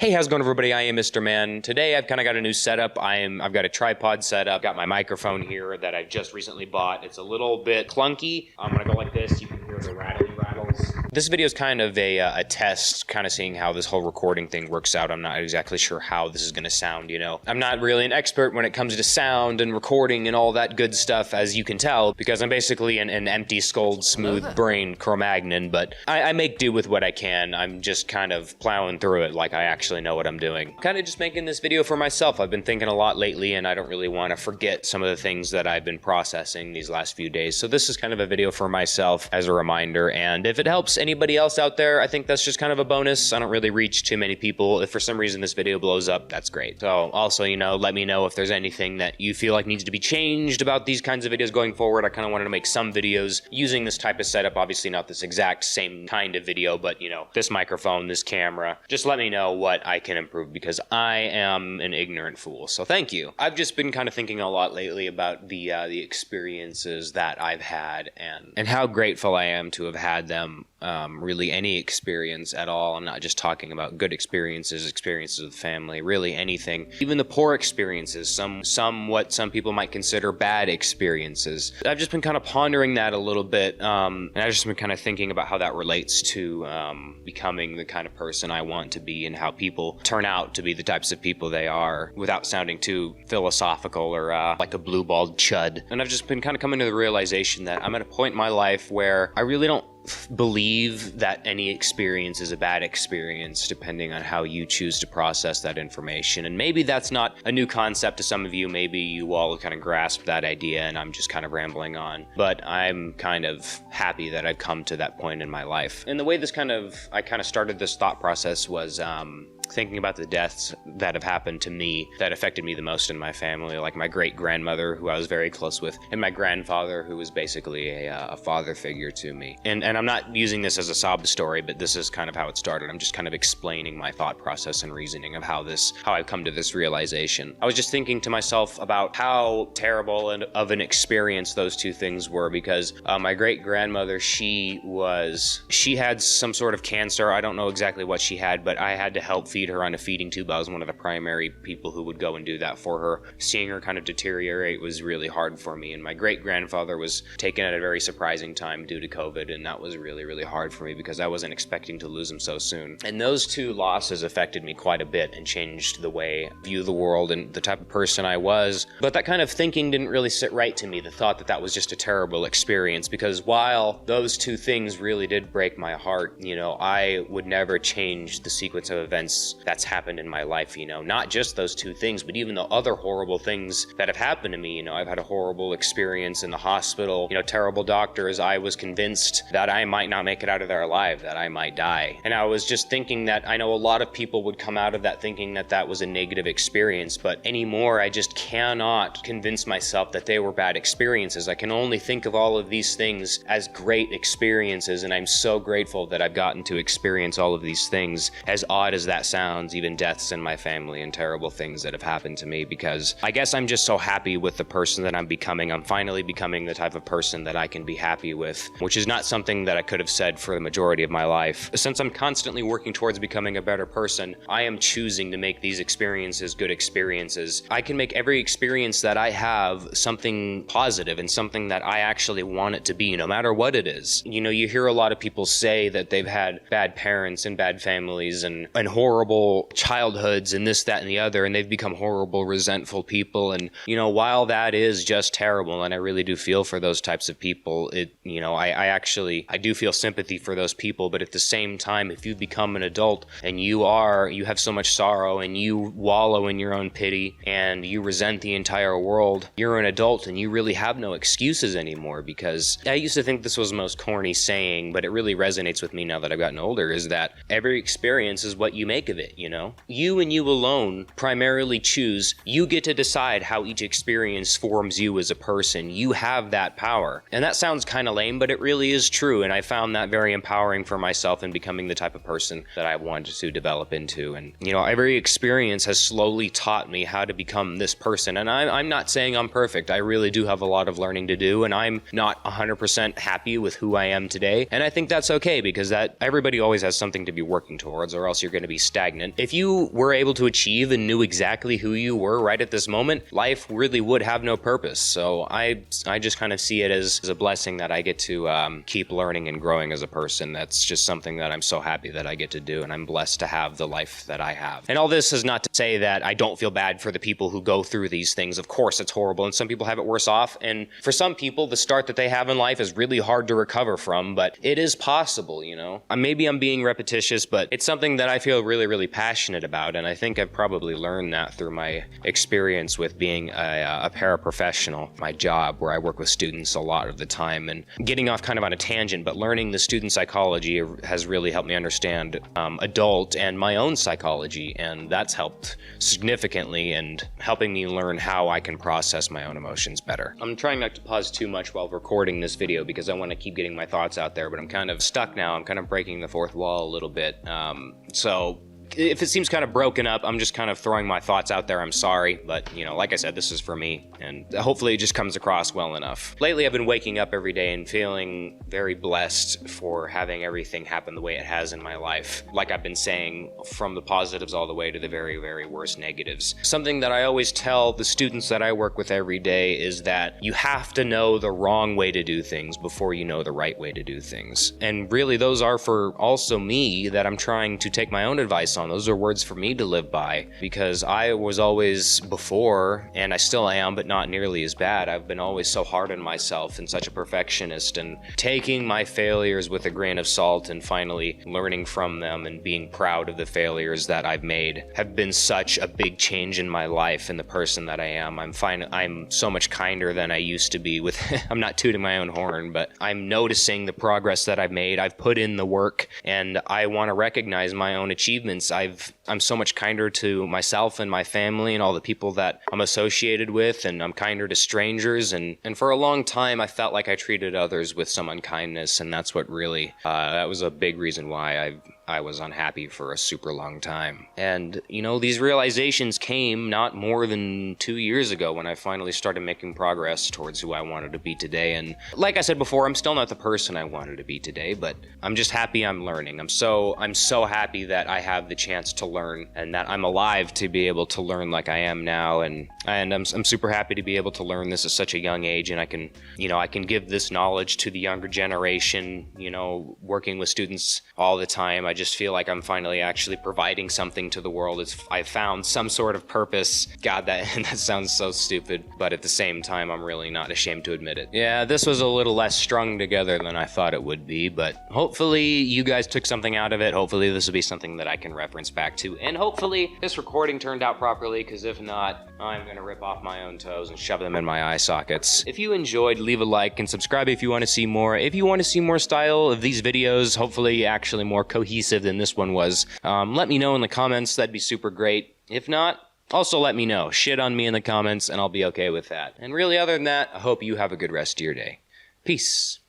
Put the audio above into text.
Hey, how's it going, everybody? I am Mr. Man. Today I've kind of got a new setup. I've got a tripod set up, got my microphone here that I've just recently bought. It's a little bit clunky. I'm gonna go like this. You can hear the rattles. This video is kind of a test, kind of seeing how this whole recording thing works out. I'm not exactly sure how this is gonna sound, you know. I'm not really an expert when it comes to sound and recording and all that good stuff, as you can tell, because I'm basically an empty-skulled, smooth-brained Cro-Magnon, but I make do with what I can. I'm just kind of plowing through it like I actually know what I'm doing. Kind of just making this video for myself. I've been thinking a lot lately, and I don't really want to forget some of the things that I've been processing these last few days. So this is kind of a video for myself as a reminder, and if it helps anybody else out there, I think that's just kind of a bonus. I don't really reach too many people. If for some reason this video blows up, that's great. So also, you know, let me know if there's anything that you feel like needs to be changed about these kinds of videos going forward. I kind of wanted to make some videos using this type of setup. Obviously not this exact same kind of video, but you know, this microphone, this camera. Just let me know what I can improve, because I am an ignorant fool. So thank you. I've just been kind of thinking a lot lately about the experiences that I've had and how grateful I am to have had them. Really any experience at all. I'm not just talking about good experiences with family, really anything. Even the poor experiences, what some people might consider bad experiences. I've just been kind of pondering that a little bit, and I've just been kind of thinking about how that relates to becoming the kind of person I want to be, and how people turn out to be the types of people they are, without sounding too philosophical or like a blue-balled chud. And I've just been kind of coming to the realization that I'm at a point in my life where I really don't believe that any experience is a bad experience, depending on how you choose to process that information. And maybe that's not a new concept to some of you. Maybe you all kind of grasp that idea and I'm just kind of rambling on. But I'm kind of happy that I've come to that point in my life. And the way I kind of started this thought process was thinking about the deaths that have happened to me that affected me the most in my family, like my great-grandmother, who I was very close with, and my grandfather, who was basically a father figure to me. And I'm not using this as a sob story, but this is kind of how it started. I'm just kind of explaining my thought process and reasoning of how I've come to this realization. I was just thinking to myself about how terrible of an experience those two things were, because my great-grandmother, she had some sort of cancer. I don't know exactly what she had, but I had to help feed her on a feeding tube. I was one of the primary people who would go and do that for her. Seeing her kind of deteriorate was really hard for me. And my great-grandfather was taken at a very surprising time due to COVID, and that was really, really hard for me because I wasn't expecting to lose him so soon. And those two losses affected me quite a bit and changed the way I view the world and the type of person I was. But that kind of thinking didn't really sit right to me, the thought that that was just a terrible experience, because while those two things really did break my heart, you know, I would never change the sequence of events that's happened in my life, you know, not just those two things, but even the other horrible things that have happened to me. You know, I've had a horrible experience in the hospital, you know, terrible doctors. I was convinced that I might not make it out of there alive, that I might die. And I was just thinking that I know a lot of people would come out of that thinking that that was a negative experience, but anymore, I just cannot convince myself that they were bad experiences. I can only think of all of these things as great experiences, and I'm so grateful that I've gotten to experience all of these things, as odd as that sounds, even deaths in my family and terrible things that have happened to me, because I guess I'm just so happy with the person that I'm becoming. I'm finally becoming the type of person that I can be happy with, which is not something that I could have said for the majority of my life. Since I'm constantly working towards becoming a better person, I am choosing to make these experiences good experiences. I can make every experience that I have something positive and something that I actually want it to be, no matter what it is. You know, you hear a lot of people say that they've had bad parents and bad families and horrible childhoods and this, that, and the other, and they've become horrible, resentful people. And, you know, while that is just terrible, and I really do feel for those types of people, you know, I do feel sympathy for those people, but at the same time, if you become an adult and you have so much sorrow and you wallow in your own pity and you resent the entire world, you're an adult and you really have no excuses anymore. Because I used to think this was the most corny saying, but it really resonates with me now that I've gotten older, is that every experience is what you make of it, you know? You and you alone primarily choose. You get to decide how each experience forms you as a person. You have that power. And that sounds kind of lame, but it really is true. And I found that very empowering for myself in becoming the type of person that I wanted to develop into. And, you know, every experience has slowly taught me how to become this person. And I'm not saying I'm perfect. I really do have a lot of learning to do, and I'm not 100% happy with who I am today. And I think that's okay, because that everybody always has something to be working towards, or else you're going to be stagnant stagnant. If you were able to achieve and knew exactly who you were right at this moment, life really would have no purpose. So I just kind of see it as a blessing that I get to keep learning and growing as a person. That's just something that I'm so happy that I get to do, and I'm blessed to have the life that I have. And all this is not to say that I don't feel bad for the people who go through these things. Of course, it's horrible, and some people have it worse off. And for some people, the start that they have in life is really hard to recover from, but it is possible, you know? Maybe I'm being repetitious, but it's something that I feel really, really passionate about, and I think I've probably learned that through my experience with being a paraprofessional, my job, where I work with students a lot of the time. And getting off kind of on a tangent, but learning the student psychology has really helped me understand adult and my own psychology, and that's helped significantly and helping me learn how I can process my own emotions better. I'm trying not to pause too much while recording this video because I want to keep getting my thoughts out there, but I'm kind of stuck now. I'm kind of breaking the fourth wall a little bit. So if it seems kind of broken up, I'm just kind of throwing my thoughts out there. I'm sorry, but you know, like I said, this is for me, and hopefully it just comes across well enough. Lately, I've been waking up every day and feeling very blessed for having everything happen the way it has in my life. Like I've been saying, from the positives all the way to the very, very worst negatives. Something that I always tell the students that I work with every day is that you have to know the wrong way to do things before you know the right way to do things. And really, those are for also me that I'm trying to take my own advice on. Those are words for me to live by, because I was always before, and I still am, but not nearly as bad. I've been always so hard on myself and such a perfectionist, and taking my failures with a grain of salt and finally learning from them and being proud of the failures that I've made have been such a big change in my life and the person that I am. I'm so much kinder than I used to be with, I'm not tooting my own horn, but I'm noticing the progress that I've made. I've put in the work, and I want to recognize my own achievements. I'm so much kinder to myself and my family and all the people that I'm associated with, and I'm kinder to strangers. And for a long time, I felt like I treated others with some unkindness, and that's what really, that was a big reason why I was unhappy for a super long time. And, you know, these realizations came not more than 2 years ago when I finally started making progress towards who I wanted to be today. And like I said before, I'm still not the person I wanted to be today, but I'm just happy I'm learning. I'm so happy that I have the chance to learn and that I'm alive to be able to learn like I am now. And I'm super happy to be able to learn this at such a young age. And I can give this knowledge to the younger generation, you know, working with students all the time. I just feel like I'm finally actually providing something to the world. I've found some sort of purpose. God, that sounds so stupid, but at the same time, I'm really not ashamed to admit it. Yeah, this was a little less strung together than I thought it would be, but hopefully you guys took something out of it. Hopefully this will be something that I can reference back to, and hopefully this recording turned out properly, because if not, I'm gonna rip off my own toes and shove them in my eye sockets. If you enjoyed, leave a like and subscribe if you want to see more. If you want to see more style of these videos, hopefully actually more cohesive than this one was, let me know in the comments. That'd be super great. If not, also let me know. Shit on me in the comments and I'll be okay with that. And really, other than that, I hope you have a good rest of your day. Peace.